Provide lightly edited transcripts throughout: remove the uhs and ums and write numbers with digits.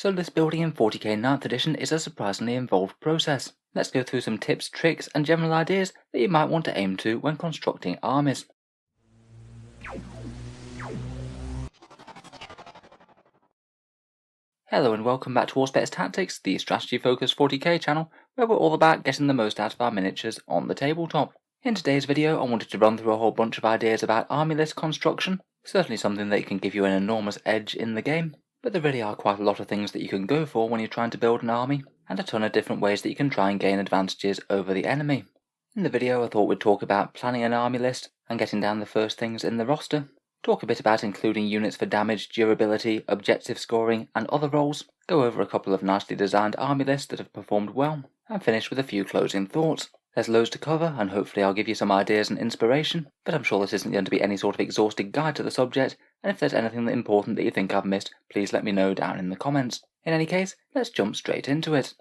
So list building in 40k 9th edition is a surprisingly involved process. Let's go through some tips, tricks and general ideas that you might want to aim to when constructing armies. Hello and welcome back to Auspex Tactics, the strategy focused 40k channel, where we're all about getting the most out of our miniatures on the tabletop. In today's video I wanted to run through a whole bunch of ideas about army list construction, certainly something that can give you an enormous edge in the game. But there really are quite a lot of things that you can go for when you're trying to build an army, and a ton of different ways that you can try and gain advantages over the enemy. In the video I thought we'd talk about planning an army list and getting down the first things in the roster, talk a bit about including units for damage, durability, objective scoring and other roles, go over a couple of nicely designed army lists that have performed well, and finish with a few closing thoughts. There's loads to cover, and hopefully I'll give you some ideas and inspiration, but I'm sure this isn't going to be any sort of exhaustive guide to the subject, and if there's anything important that you think I've missed, please let me know down in the comments. In any case, let's jump straight into it.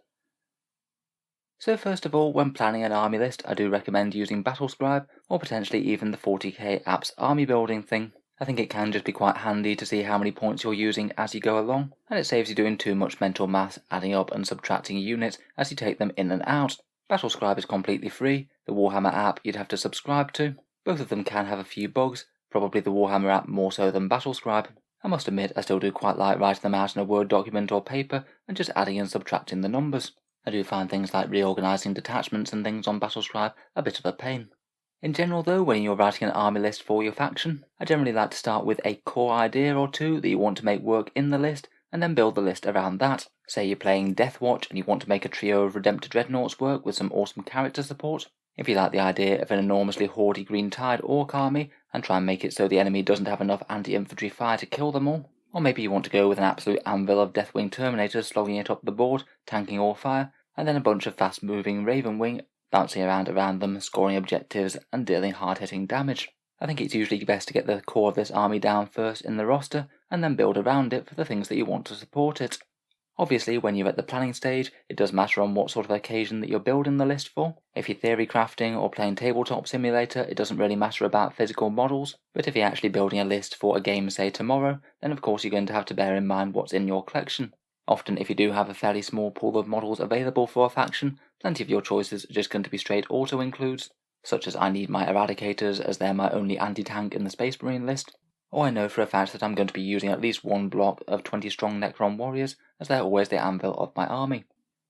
So first of all, when planning an army list, I do recommend using Battlescribe, or potentially even the 40k app's army building thing. I think it can just be quite handy to see how many points you're using as you go along, and it saves you doing too much mental math, adding up and subtracting units as you take them in and out. Battlescribe is completely free, the Warhammer app you'd have to subscribe to. Both of them can have a few bugs, probably the Warhammer app more so than Battlescribe. I must admit I still do quite like writing them out in a Word document or paper and just adding and subtracting the numbers. I do find things like reorganising detachments and things on Battlescribe a bit of a pain. In general though, when you're writing an army list for your faction, I generally like to start with a core idea or two that you want to make work in the list, and then build the list around that. Say you're playing Deathwatch and you want to make a trio of Redemptor Dreadnoughts work with some awesome character support. If you like the idea of an enormously haughty green tide orc army, and try and make it so the enemy doesn't have enough anti-infantry fire to kill them all. Or maybe you want to go with an absolute anvil of Deathwing Terminators slogging it up the board, tanking all fire, and then a bunch of fast moving Ravenwing bouncing around them, scoring objectives and dealing hard-hitting damage. I think it's usually best to get the core of this army down first in the roster, and then build around it for the things that you want to support it. Obviously, when you're at the planning stage, it does matter on what sort of occasion that you're building the list for. If you're theory crafting or playing Tabletop Simulator, it doesn't really matter about physical models, but if you're actually building a list for a game, say tomorrow, then of course you're going to have to bear in mind what's in your collection. Often, if you do have a fairly small pool of models available for a faction, plenty of your choices are just going to be straight auto-includes, such as I need my Eradicators as they're my only anti-tank in the Space Marine list, or I know for a fact that I'm going to be using at least one block of 20 strong Necron warriors, as they're always the anvil of my army.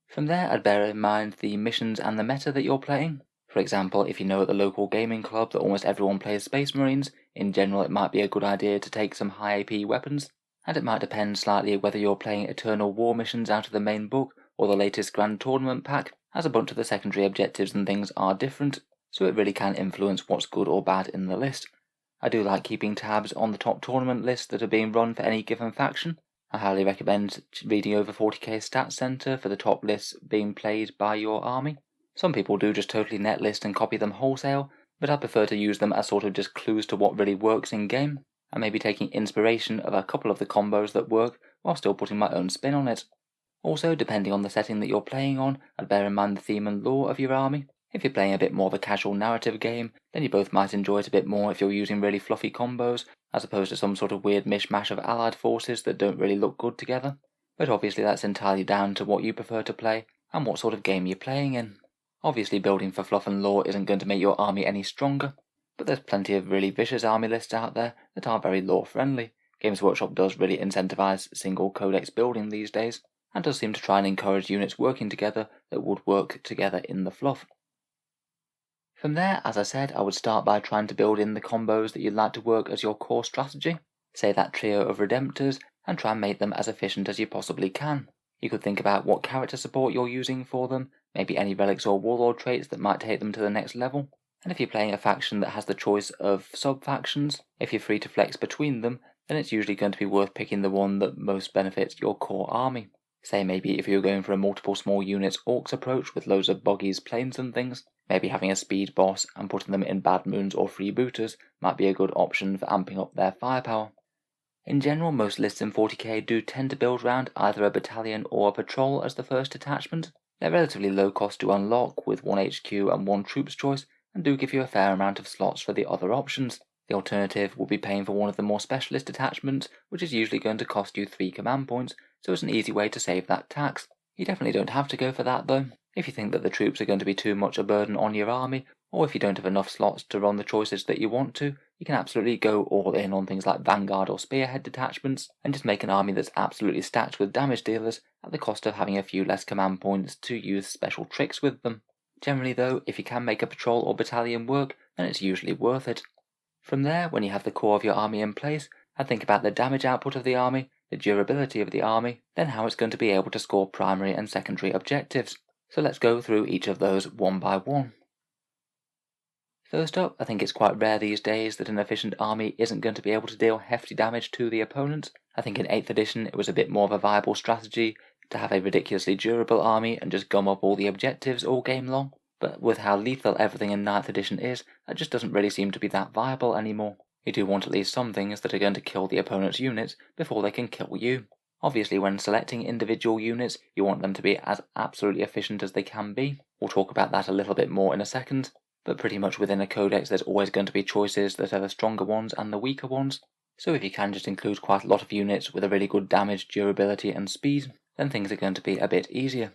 From there, I'd bear in mind the missions and the meta that you're playing. For example, if you know at the local gaming club that almost everyone plays Space Marines, in general it might be a good idea to take some high AP weapons, and it might depend slightly whether you're playing Eternal War missions out of the main book or the latest Grand Tournament pack, as a bunch of the secondary objectives and things are different, so it really can influence what's good or bad in the list. I do like keeping tabs on the top tournament lists that are being run for any given faction. I highly recommend reading over 40k Stats Center for the top lists being played by your army. Some people do just totally net list and copy them wholesale, but I prefer to use them as sort of just clues to what really works in game, and maybe taking inspiration of a couple of the combos that work while still putting my own spin on it. Also, depending on the setting that you're playing on, I'd bear in mind the theme and lore of your army. If you're playing a bit more of a casual narrative game, then you both might enjoy it a bit more if you're using really fluffy combos, as opposed to some sort of weird mishmash of allied forces that don't really look good together. But obviously that's entirely down to what you prefer to play, and what sort of game you're playing in. Obviously building for fluff and lore isn't going to make your army any stronger, but there's plenty of really vicious army lists out there that are very lore friendly. Games Workshop does really incentivize single codex building these days, and does seem to try and encourage units working together that would work together in the fluff. From there, as I said, I would start by trying to build in the combos that you'd like to work as your core strategy, say that trio of Redemptors, and try and make them as efficient as you possibly can. You could think about what character support you're using for them, maybe any relics or warlord traits that might take them to the next level, and if you're playing a faction that has the choice of sub-factions, if you're free to flex between them, then it's usually going to be worth picking the one that most benefits your core army. Say maybe if you're going for a multiple small units orcs approach with loads of buggies, planes and things, maybe having a speed boss and putting them in bad moons or freebooters might be a good option for amping up their firepower. In general, most lists in 40k do tend to build around either a battalion or a patrol as the first detachment. They're relatively low cost to unlock with 1 HQ and 1 troops choice, and do give you a fair amount of slots for the other options. The alternative will be paying for one of the more specialist detachments, which is usually going to cost you 3 command points, so it's an easy way to save that tax. You definitely don't have to go for that though. If you think that the troops are going to be too much a burden on your army, or if you don't have enough slots to run the choices that you want to, you can absolutely go all in on things like Vanguard or Spearhead detachments, and just make an army that's absolutely stacked with damage dealers at the cost of having a few less command points to use special tricks with them. Generally though, if you can make a patrol or battalion work, then it's usually worth it. From there, when you have the core of your army in place, and think about the damage output of the army, the durability of the army, then how it's going to be able to score primary and secondary objectives. So let's go through each of those one by one. First up, I think it's quite rare these days that an efficient army isn't going to be able to deal hefty damage to the opponent. I think in 8th edition it was a bit more of a viable strategy to have a ridiculously durable army and just gum up all the objectives all game long, but with how lethal everything in 9th edition is, that just doesn't really seem to be that viable anymore. You do want at least some things that are going to kill the opponent's units before they can kill you. Obviously, when selecting individual units, you want them to be as absolutely efficient as they can be. We'll talk about that a little bit more in a second, but pretty much within a codex there's always going to be choices that are the stronger ones and the weaker ones. So if you can just include quite a lot of units with a really good damage, durability and speed, then things are going to be a bit easier.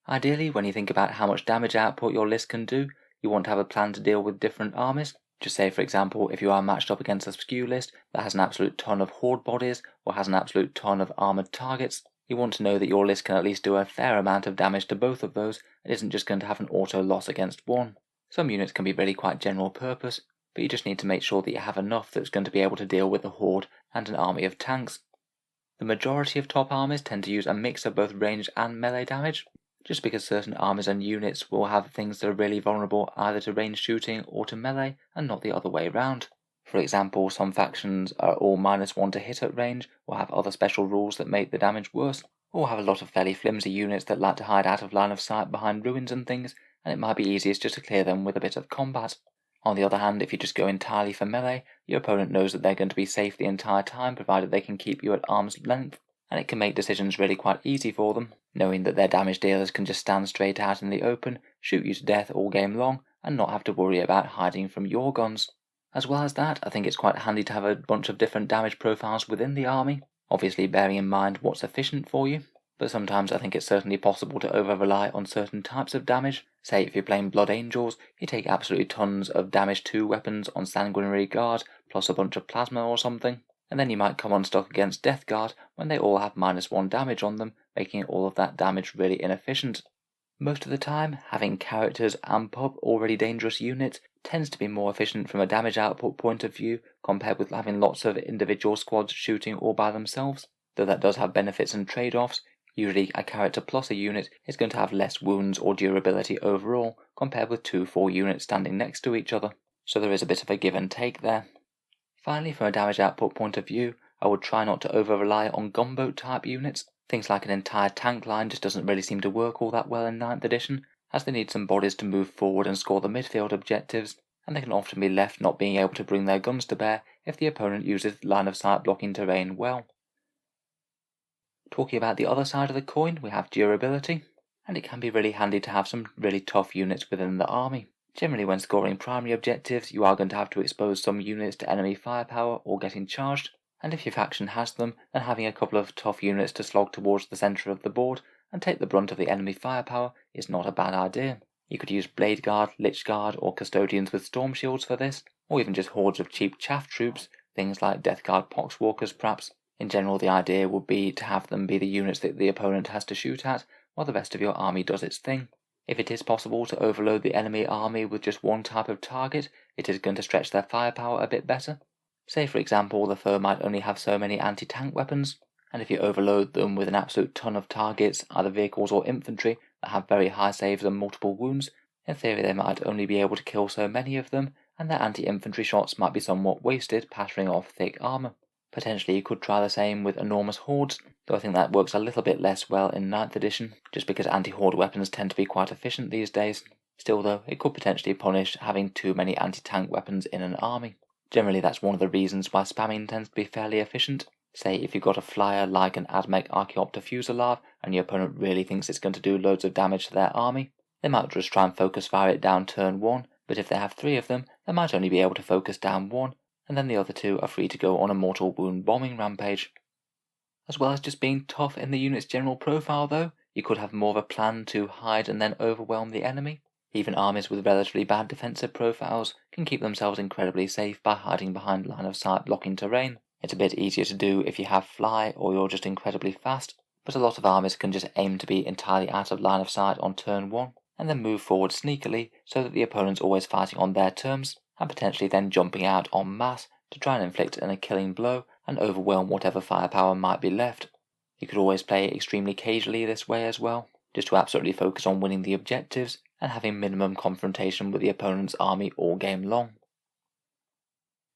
Ideally, when you think about how much damage output your list can do, you want to have a plan to deal with different armies. Just say, for example, if you are matched up against a skew list that has an absolute ton of horde bodies or has an absolute ton of armoured targets, you want to know that your list can at least do a fair amount of damage to both of those and isn't just going to have an auto loss against one. Some units can be really quite general purpose, but you just need to make sure that you have enough that's going to be able to deal with a horde and an army of tanks. The majority of top armies tend to use a mix of both ranged and melee damage, just because certain armies and units will have things that are really vulnerable either to ranged shooting or to melee and not the other way round. For example, some factions are all -1 to hit at range, or have other special rules that make the damage worse, or have a lot of fairly flimsy units that like to hide out of line of sight behind ruins and things, and it might be easiest just to clear them with a bit of combat. On the other hand, if you just go entirely for melee, your opponent knows that they're going to be safe the entire time provided they can keep you at arm's length, and it can make decisions really quite easy for them, knowing that their damage dealers can just stand straight out in the open, shoot you to death all game long, and not have to worry about hiding from your guns. As well as that, I think it's quite handy to have a bunch of different damage profiles within the army, obviously bearing in mind what's efficient for you, but sometimes I think it's certainly possible to over-rely on certain types of damage. Say if you're playing Blood Angels, you take absolutely tons of damage 2 weapons on Sanguinary Guard, plus a bunch of plasma or something, and then you might come unstuck against Death Guard when they all have -1 damage on them, making all of that damage really inefficient. Most of the time, having characters amp up already dangerous units tends to be more efficient from a damage output point of view compared with having lots of individual squads shooting all by themselves, though that does have benefits and trade-offs. Usually a character plus a unit is going to have less wounds or durability overall compared with 2-4 units standing next to each other, so there is a bit of a give and take there. Finally, from a damage output point of view, I would try not to over-rely on gunboat type units. Things like an entire tank line just doesn't really seem to work all that well in 9th edition, as they need some bodies to move forward and score the midfield objectives, and they can often be left not being able to bring their guns to bear if the opponent uses line of sight blocking terrain well. Talking about the other side of the coin, we have durability, and it can be really handy to have some really tough units within the army. Generally, when scoring primary objectives, you are going to have to expose some units to enemy firepower or getting charged, and if your faction has them, then having a couple of tough units to slog towards the centre of the board and take the brunt of the enemy firepower is not a bad idea. You could use Blade Guard, Lich Guard, or Custodians with Storm Shields for this, or even just hordes of cheap chaff troops, things like Death Guard Poxwalkers perhaps. In general, the idea would be to have them be the units that the opponent has to shoot at, while the rest of your army does its thing. If it is possible to overload the enemy army with just one type of target, it is going to stretch their firepower a bit better. Say for example the foe might only have so many anti-tank weapons, and if you overload them with an absolute ton of targets, either vehicles or infantry, that have very high saves and multiple wounds, in theory they might only be able to kill so many of them, and their anti-infantry shots might be somewhat wasted pattering off thick armour. Potentially you could try the same with enormous hordes, though I think that works a little bit less well in 9th edition, just because anti-horde weapons tend to be quite efficient these days. Still though, it could potentially punish having too many anti-tank weapons in an army. Generally that's one of the reasons why spamming tends to be fairly efficient. Say if you've got a flyer like an Admech Archaeopter Fusilier and your opponent really thinks it's going to do loads of damage to their army, they might just try and focus fire it down turn 1, but if they have 3 of them, they might only be able to focus down 1, and then the other 2 are free to go on a mortal wound bombing rampage. As well as just being tough in the unit's general profile though, you could have more of a plan to hide and then overwhelm the enemy. Even armies with relatively bad defensive profiles can keep themselves incredibly safe by hiding behind line of sight blocking terrain. It's a bit easier to do if you have fly or you're just incredibly fast, but a lot of armies can just aim to be entirely out of line of sight on turn 1, and then move forward sneakily so that the opponent's always fighting on their terms, and potentially then jumping out en masse to try and inflict a killing blow and overwhelm whatever firepower might be left. You could always play extremely casually this way as well, just to absolutely focus on winning the objectives and having minimum confrontation with the opponent's army all game long.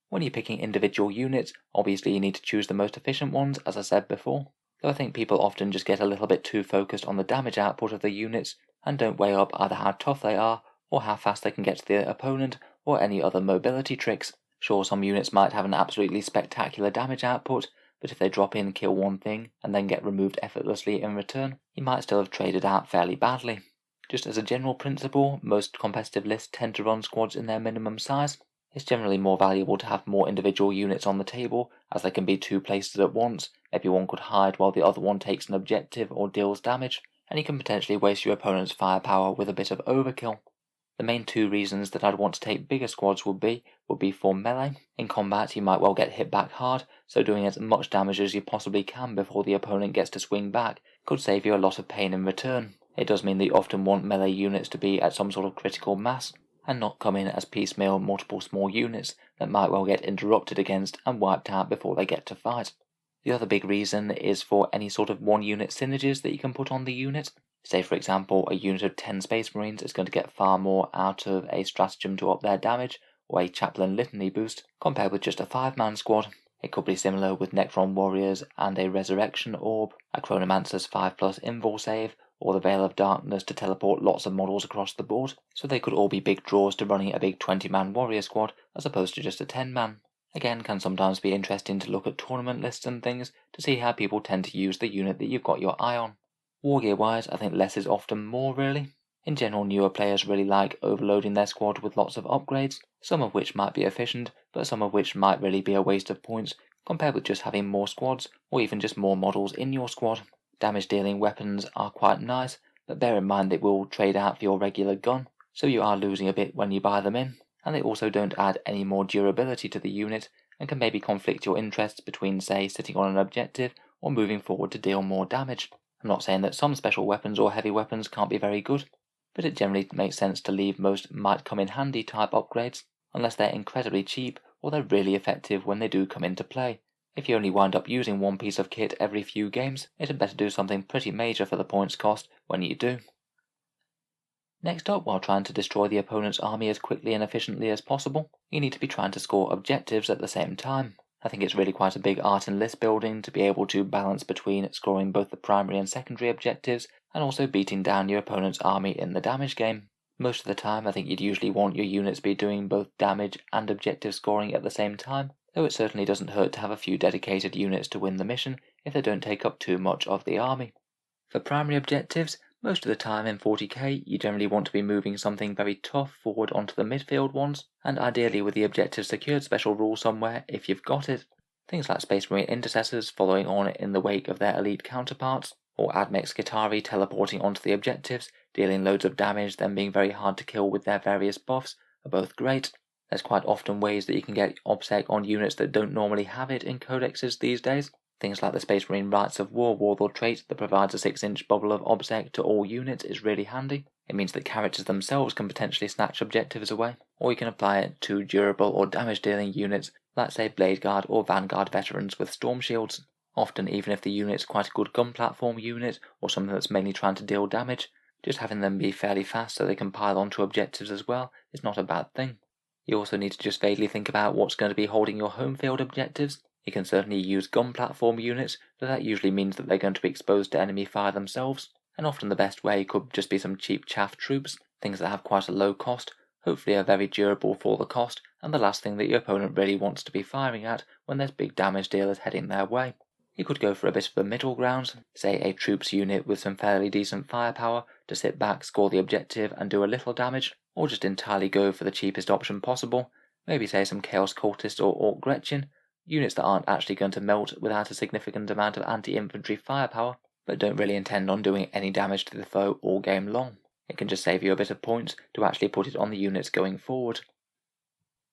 When you're picking individual units, obviously you need to choose the most efficient ones, as I said before, though I think people often just get a little bit too focused on the damage output of the units and don't weigh up either how tough they are or how fast they can get to the opponent or any other mobility tricks. Sure, some units might have an absolutely spectacular damage output, but if they drop in, kill one thing, and then get removed effortlessly in return, you might still have traded out fairly badly. Just as a general principle, most competitive lists tend to run squads in their minimum size. It's generally more valuable to have more individual units on the table, as they can be 2 places at once. Maybe one could hide while the other one takes an objective or deals damage, and you can potentially waste your opponent's firepower with a bit of overkill. The main 2 reasons that I'd want to take bigger squads would be for melee. In combat you might well get hit back hard, so doing as much damage as you possibly can before the opponent gets to swing back could save you a lot of pain in return. It does mean that you often want melee units to be at some sort of critical mass, and not come in as piecemeal multiple small units that might well get interrupted against and wiped out before they get to fight. The other big reason is for any sort of 1 unit synergies that you can put on the unit. Say for example a unit of 10 Space Marines is going to get far more out of a stratagem to up their damage or a Chaplain Litany boost compared with just a 5-man squad. It could be similar with Necron Warriors and a Resurrection Orb, a Chronomancer's 5+ Invul save, or the Veil of Darkness to teleport lots of models across the board, so they could all be big draws to running a big 20-man warrior squad as opposed to just a 10-man. Again, can sometimes be interesting to look at tournament lists and things to see how people tend to use the unit that you've got your eye on. Wargear wise, I think less is often more really. In general, newer players really like overloading their squad with lots of upgrades, some of which might be efficient, but some of which might really be a waste of points compared with just having more squads, or even just more models in your squad. Damage dealing weapons are quite nice, but bear in mind they will trade out for your regular gun, so you are losing a bit when you buy them in, and they also don't add any more durability to the unit and can maybe conflict your interests between, say, sitting on an objective or moving forward to deal more damage. I'm not saying that some special weapons or heavy weapons can't be very good, but it generally makes sense to leave most might come in handy type upgrades, unless they're incredibly cheap or they're really effective when they do come into play. If you only wind up using one piece of kit every few games, it had better do something pretty major for the points cost when you do. Next up, while trying to destroy the opponent's army as quickly and efficiently as possible, you need to be trying to score objectives at the same time. I think it's really quite a big art in list building to be able to balance between scoring both the primary and secondary objectives and also beating down your opponent's army in the damage game. Most of the time I think you'd usually want your units to be doing both damage and objective scoring at the same time, though it certainly doesn't hurt to have a few dedicated units to win the mission if they don't take up too much of the army. For primary objectives, most of the time in 40k you generally want to be moving something very tough forward onto the midfield ones, and ideally with the objective secured special rule somewhere if you've got it. Things like Space Marine Intercessors following on in the wake of their elite counterparts, or Admech Skitarii teleporting onto the objectives, dealing loads of damage then being very hard to kill with their various buffs, are both great. There's quite often ways that you can get OBSEC on units that don't normally have it in codexes these days. Things like the Space Marine Rights of War Warlord trait that provides a 6-inch bubble of OBSEC to all units is really handy. It means that characters themselves can potentially snatch objectives away, or you can apply it to durable or damage dealing units like say Blade Guard or Vanguard veterans with Storm Shields. Often even if the unit's quite a good gun platform unit or something that's mainly trying to deal damage, just having them be fairly fast so they can pile onto objectives as well is not a bad thing. You also need to just vaguely think about what's going to be holding your home field objectives. You can certainly use gun platform units, but that usually means that they're going to be exposed to enemy fire themselves, and often the best way could just be some cheap chaff troops, things that have quite a low cost, hopefully are very durable for the cost, and the last thing that your opponent really wants to be firing at when there's big damage dealers heading their way. You could go for a bit of the middle ground, say a troops unit with some fairly decent firepower to sit back, score the objective and do a little damage, or just entirely go for the cheapest option possible, maybe say some Chaos Cultist or Orc Gretchen, units that aren't actually going to melt without a significant amount of anti-infantry firepower, but don't really intend on doing any damage to the foe all game long. It can just save you a bit of points to actually put it on the units going forward.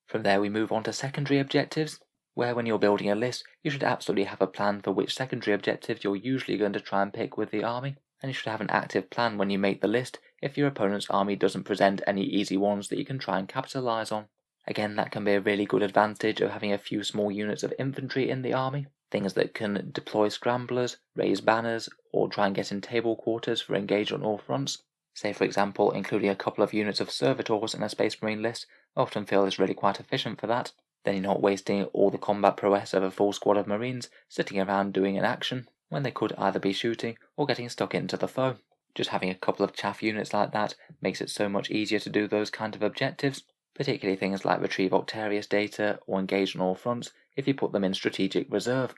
From there we move on to secondary objectives, where when you're building a list, you should absolutely have a plan for which secondary objectives you're usually going to try and pick with the army, and you should have an active plan when you make the list if your opponent's army doesn't present any easy ones that you can try and capitalize on. Again, that can be a really good advantage of having a few small units of infantry in the army, things that can deploy scramblers, raise banners, or try and get in table quarters for engage on all fronts. Say for example, including a couple of units of servitors in a Space Marine list, I often feel is really quite efficient for that. Then you're not wasting all the combat prowess of a full squad of Marines sitting around doing an action, when they could either be shooting or getting stuck into the foe. Just having a couple of chaff units like that makes it so much easier to do those kind of objectives, particularly things like retrieve Octarius data or engage on all fronts if you put them in strategic reserve.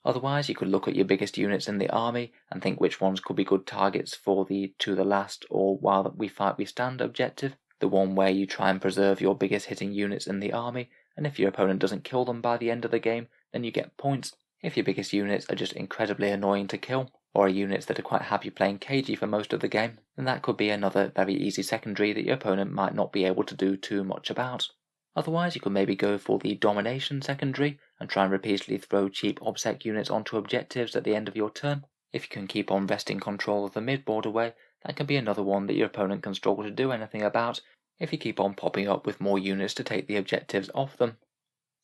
Otherwise, you could look at your biggest units in the army and think which ones could be good targets for the to the last or while we fight we stand objective, the one where you try and preserve your biggest hitting units in the army, and if your opponent doesn't kill them by the end of the game, then you get points. If your biggest units are just incredibly annoying to kill, or are units that are quite happy playing cagey for most of the game, then that could be another very easy secondary that your opponent might not be able to do too much about. Otherwise, you could maybe go for the domination secondary and try and repeatedly throw cheap obsec units onto objectives at the end of your turn. If you can keep on wresting control of the mid-board away, that can be another one that your opponent can struggle to do anything about if you keep on popping up with more units to take the objectives off them.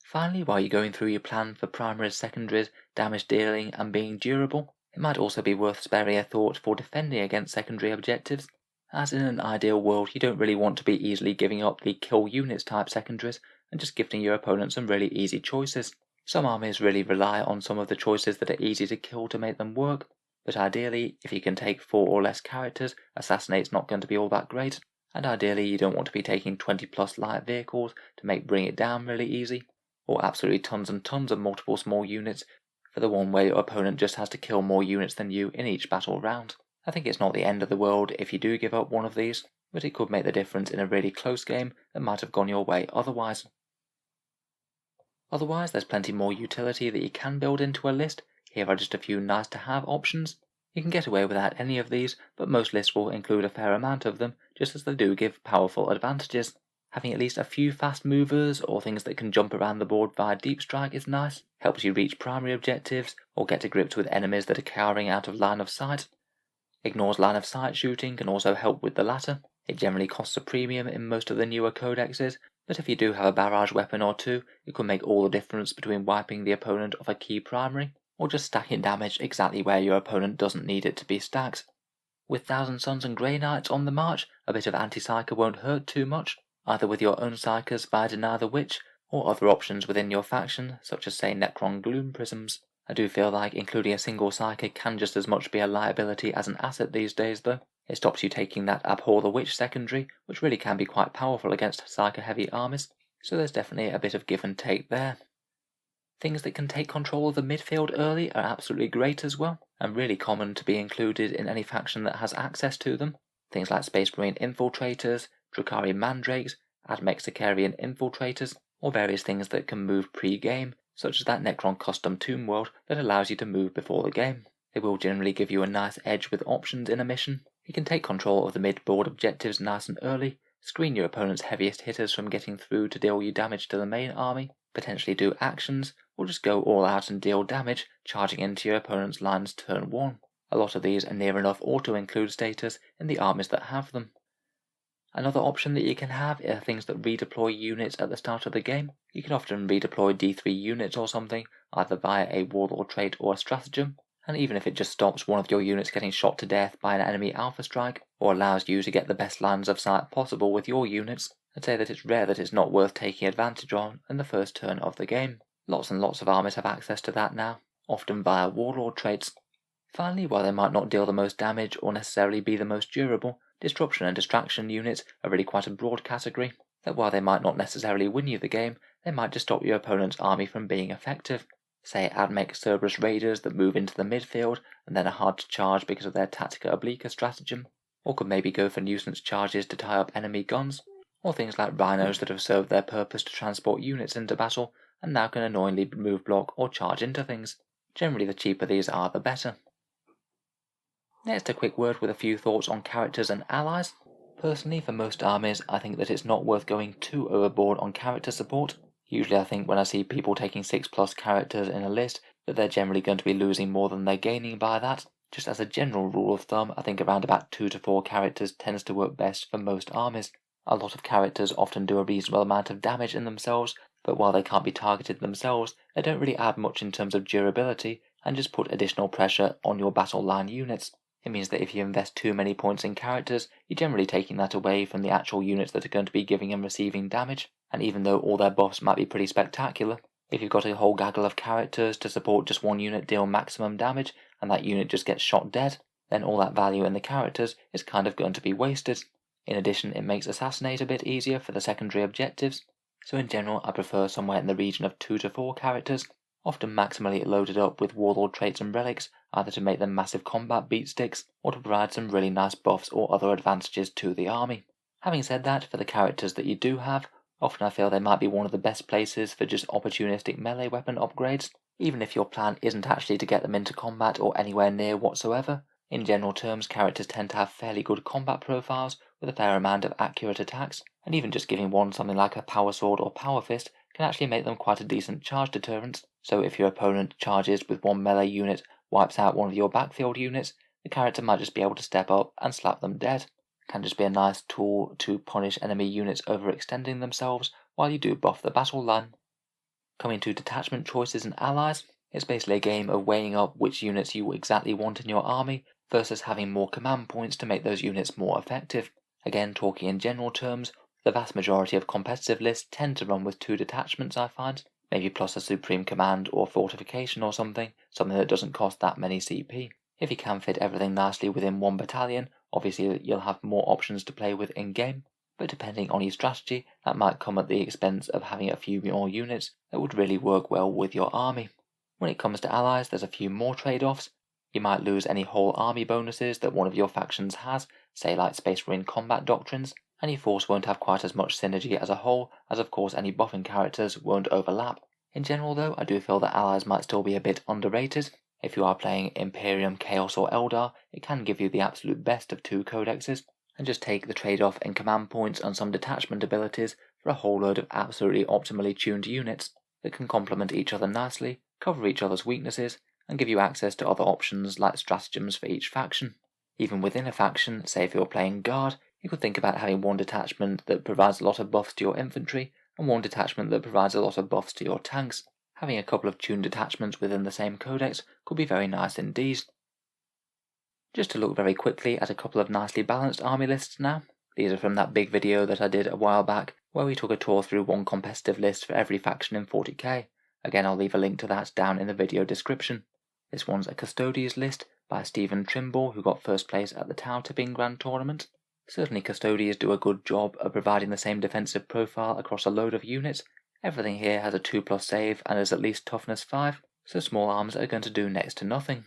Finally, while you're going through your plan for primaries, secondaries, damage dealing and being durable, it might also be worth sparing a thought for defending against secondary objectives, as in an ideal world you don't really want to be easily giving up the kill units type secondaries and just gifting your opponent some really easy choices. Some armies really rely on some of the choices that are easy to kill to make them work, but ideally if you can take 4 or less characters, Assassinate's not going to be all that great, and ideally you don't want to be taking 20 plus light vehicles to make bring it down really easy, or absolutely tons and tons of multiple small units for the one where your opponent just has to kill more units than you in each battle round. I think it's not the end of the world if you do give up one of these, but it could make the difference in a really close game that might have gone your way otherwise. Otherwise, there's plenty more utility that you can build into a list. Here are just a few nice to have options. You can get away without any of these, but most lists will include a fair amount of them, just as they do give powerful advantages. Having at least a few fast movers or things that can jump around the board via deep strike is nice, helps you reach primary objectives or get to grips with enemies that are cowering out of line of sight. Ignores line of sight shooting can also help with the latter. It generally costs a premium in most of the newer codexes, but if you do have a barrage weapon or two, it could make all the difference between wiping the opponent off a key primary, or just stacking damage exactly where your opponent doesn't need it to be stacked. With Thousand Suns and Grey Knights on the march, a bit of anti-psyker won't hurt too much, either with your own psykers via Deny the Witch, or other options within your faction, such as say Necron Gloom Prisms. I do feel like including a single psyker can just as much be a liability as an asset these days though. It stops you taking that Abhor the Witch secondary, which really can be quite powerful against psyker heavy armies, so there's definitely a bit of give and take there. Things that can take control of the midfield early are absolutely great as well, and really common to be included in any faction that has access to them. Things like Space Marine Infiltrators, Drukhari Mandrakes, Admech Sicarian Infiltrators, or various things that can move pre-game, such as that Necron custom tomb world that allows you to move before the game. They will generally give you a nice edge with options in a mission. You can take control of the mid-board objectives nice and early, screen your opponent's heaviest hitters from getting through to deal you damage to the main army, potentially do actions, or just go all out and deal damage, charging into your opponent's lines turn 1. A lot of these are near enough auto-include status in the armies that have them. Another option that you can have are things that redeploy units at the start of the game. You can often redeploy D3 units or something, either via a warlord trait or a stratagem, and even if it just stops one of your units getting shot to death by an enemy alpha strike, or allows you to get the best lines of sight possible with your units, I'd say that it's rare that it's not worth taking advantage on in the first turn of the game. Lots and lots of armies have access to that now, often via warlord traits. Finally, while they might not deal the most damage or necessarily be the most durable, disruption and distraction units are really quite a broad category, that while they might not necessarily win you the game, they might just stop your opponent's army from being effective. Say Admech Cerberus Raiders that move into the midfield and then are hard to charge because of their Tactica Obliqua stratagem, or could maybe go for nuisance charges to tie up enemy guns, or things like rhinos that have served their purpose to transport units into battle and now can annoyingly move, block or charge into things. Generally the cheaper these are the better. Next, a quick word with a few thoughts on characters and allies. Personally, for most armies, I think that it's not worth going too overboard on character support. Usually I think when I see people taking 6+ characters in a list that they're generally going to be losing more than they're gaining by that. Just as a general rule of thumb, I think around about 2 to 4 characters tends to work best for most armies. A lot of characters often do a reasonable amount of damage in themselves, but while they can't be targeted themselves, they don't really add much in terms of durability and just put additional pressure on your battle line units. It means that if you invest too many points in characters, you're generally taking that away from the actual units that are going to be giving and receiving damage, and even though all their buffs might be pretty spectacular, if you've got a whole gaggle of characters to support just one unit deal maximum damage, and that unit just gets shot dead, then all that value in the characters is kind of going to be wasted. In addition, it makes Assassinate a bit easier for the secondary objectives, so in general I prefer somewhere in the region of 2 to 4 characters, often maximally loaded up with warlord traits and relics, either to make them massive combat beatsticks, or to provide some really nice buffs or other advantages to the army. Having said that, for the characters that you do have, often I feel they might be one of the best places for just opportunistic melee weapon upgrades, even if your plan isn't actually to get them into combat or anywhere near whatsoever. In general terms, characters tend to have fairly good combat profiles with a fair amount of accurate attacks, and even just giving one something like a power sword or power fist can actually make them quite a decent charge deterrent. So if your opponent charges with one melee unit, wipes out one of your backfield units, the character might just be able to step up and slap them dead. It can just be a nice tool to punish enemy units overextending themselves while you do buff the battle line. Coming to detachment choices and allies, it's basically a game of weighing up which units you exactly want in your army versus having more command points to make those units more effective. Again, talking in general terms, the vast majority of competitive lists tend to run with 2 detachments, I find, maybe plus a supreme command or fortification or something that doesn't cost that many CP. If you can fit everything nicely within one battalion, obviously you'll have more options to play with in-game, but depending on your strategy, that might come at the expense of having a few more units that would really work well with your army. When it comes to allies, there's a few more trade-offs. You might lose any whole army bonuses that one of your factions has, say like Space Marine combat doctrines, and your force won't have quite as much synergy as a whole, as of course any buffing characters won't overlap. In general though, I do feel that allies might still be a bit underrated. If you are playing Imperium, Chaos or Eldar, it can give you the absolute best of 2 codexes, and just take the trade-off in command points and some detachment abilities for a whole load of absolutely optimally tuned units that can complement each other nicely, cover each other's weaknesses, and give you access to other options like stratagems for each faction. Even within a faction, say if you're playing Guard, you could think about having one detachment that provides a lot of buffs to your infantry, and one detachment that provides a lot of buffs to your tanks. Having a couple of tuned detachments within the same codex could be very nice indeed. Just to look very quickly at a couple of nicely balanced army lists now. These are from that big video that I did a while back, where we took a tour through one competitive list for every faction in 40k. Again, I'll leave a link to that down in the video description. This one's a Custodians list by Stephen Trimble, who got first place at the Tower Tipping Grand Tournament. Certainly Custodians do a good job of providing the same defensive profile across a load of units. Everything here has a 2+ save and is at least toughness 5, so small arms are going to do next to nothing.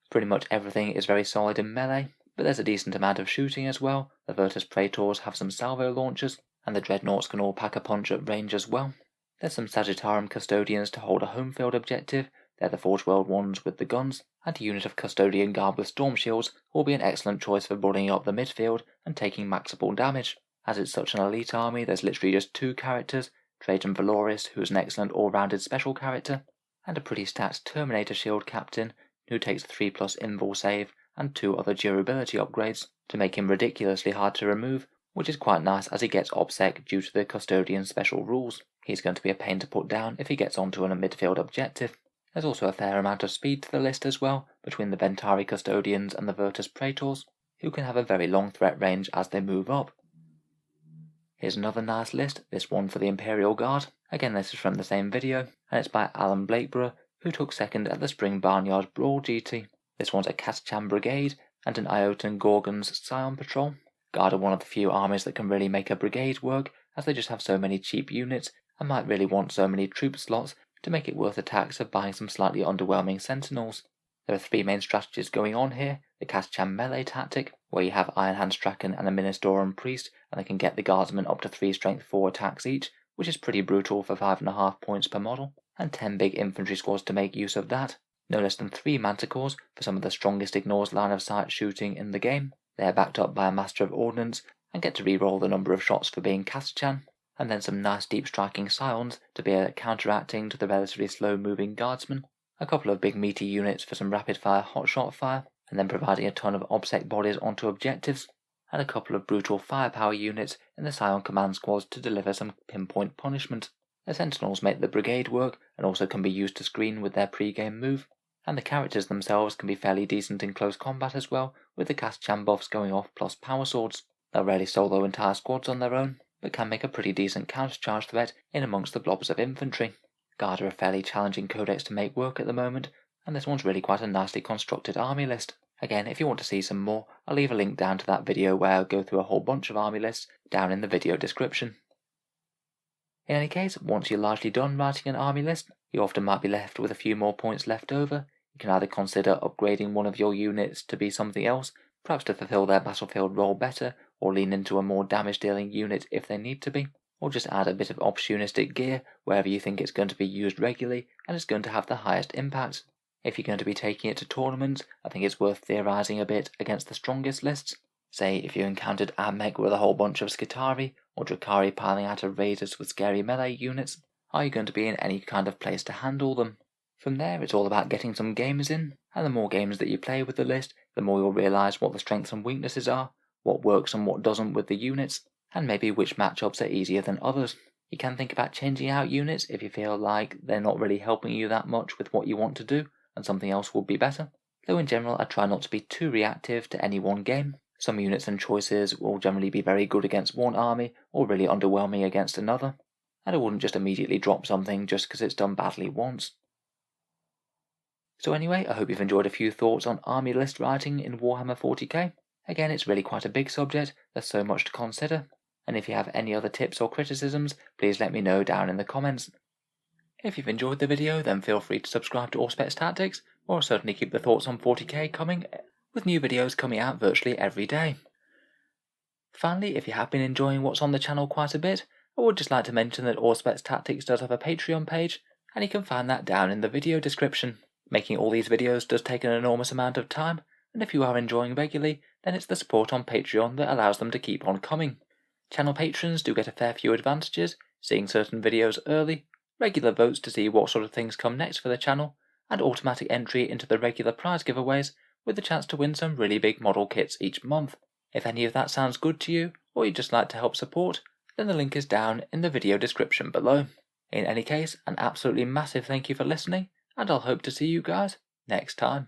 Pretty much everything is very solid in melee, but there's a decent amount of shooting as well. The Virtus Praetors have some salvo launchers, and the Dreadnoughts can all pack a punch at range as well. There's some Sagittarium Custodians to hold a home field objective. They're the Forge World ones with the guns, and a unit of Custodian Guard with Storm Shields will be an excellent choice for bullying up the midfield and taking maximal damage. As it's such an elite army, there's literally just 2 characters, Trajan Valoris, who's an excellent all-rounded special character, and a pretty stats Terminator Shield Captain, who takes a 3+ invul save and 2 other durability upgrades to make him ridiculously hard to remove, which is quite nice as he gets OBSEC due to the Custodian special rules. He's going to be a pain to put down if he gets onto a midfield objective. There's also a fair amount of speed to the list as well, between the Ventari Custodians and the Virtus Praetors, who can have a very long threat range as they move up. Here's another nice list, this one for the Imperial Guard. Again, this is from the same video, and it's by Alan Blakeborough, who took second at the Spring Barnyard Brawl GT. This one's a Kaschan Brigade and an Iotan Gorgon's Scion Patrol. Guard are one of the few armies that can really make a brigade work, as they just have so many cheap units and might really want so many troop slots to make it worth the tax of buying some slightly underwhelming Sentinels. There are 3 main strategies going on here: the Kaschan melee tactic, where you have Iron Hand Strachan and a Ministorum Priest, and they can get the Guardsmen up to 3 strength 4 attacks each, which is pretty brutal for 5.5 points per model. and 10 big infantry squads to make use of that. No less than 3 manticores for some of the strongest ignores line of sight shooting in the game. They are backed up by a Master of Ordnance and get to re-roll the number of shots for being Castchan, and then some nice deep striking scions to be counteracting to the relatively slow moving guardsmen, a couple of big meaty units for some rapid fire hotshot fire, and then providing a ton of obsec bodies onto objectives, and a couple of brutal firepower units in the scion command squads to deliver some pinpoint punishment. The sentinels make the brigade work and also can be used to screen with their pre-game move, and the characters themselves can be fairly decent in close combat as well, with the Castchan buffs going off plus power swords. They'll rarely solo entire squads on their own, but can make a pretty decent countercharge threat in amongst the blobs of infantry. Guard are a fairly challenging codex to make work at the moment, and this one's really quite a nicely constructed army list. Again, if you want to see some more, I'll leave a link down to that video where I'll go through a whole bunch of army lists down in the video description. In any case, once you're largely done writing an army list, you often might be left with a few more points left over. You can either consider upgrading one of your units to be something else, perhaps to fulfill their battlefield role better, or lean into a more damage dealing unit if they need to be, or just add a bit of opportunistic gear wherever you think it's going to be used regularly and is going to have the highest impact. If you're going to be taking it to tournaments, I think it's worth theorising a bit against the strongest lists. Say if you encountered Ammek with a whole bunch of Skitarii, or Drakari piling out of raiders with scary melee units, are you going to be in any kind of place to handle them? From there, it's all about getting some games in, and the more games that you play with the list, the more you'll realise what the strengths and weaknesses are, what works and what doesn't with the units, and maybe which matchups are easier than others. You can think about changing out units if you feel like they're not really helping you that much with what you want to do, and something else would be better. Though in general, I try not to be too reactive to any one game. Some units and choices will generally be very good against one army, or really underwhelming against another, and I wouldn't just immediately drop something just because it's done badly once. So anyway, I hope you've enjoyed a few thoughts on army list writing in Warhammer 40k. Again, it's really quite a big subject, there's so much to consider, and if you have any other tips or criticisms, please let me know down in the comments. If you've enjoyed the video, then feel free to subscribe to Auspex Tactics, or certainly keep the thoughts on 40k coming, with new videos coming out virtually every day. Finally, if you have been enjoying what's on the channel quite a bit, I would just like to mention that Auspex Tactics does have a Patreon page, and you can find that down in the video description. Making all these videos does take an enormous amount of time, and if you are enjoying regularly, then it's the support on Patreon that allows them to keep on coming. Channel patrons do get a fair few advantages, seeing certain videos early, regular votes to see what sort of things come next for the channel, and automatic entry into the regular prize giveaways with the chance to win some really big model kits each month. If any of that sounds good to you, or you'd just like to help support, then the link is down in the video description below. In any case, an absolutely massive thank you for listening, and I'll hope to see you guys next time.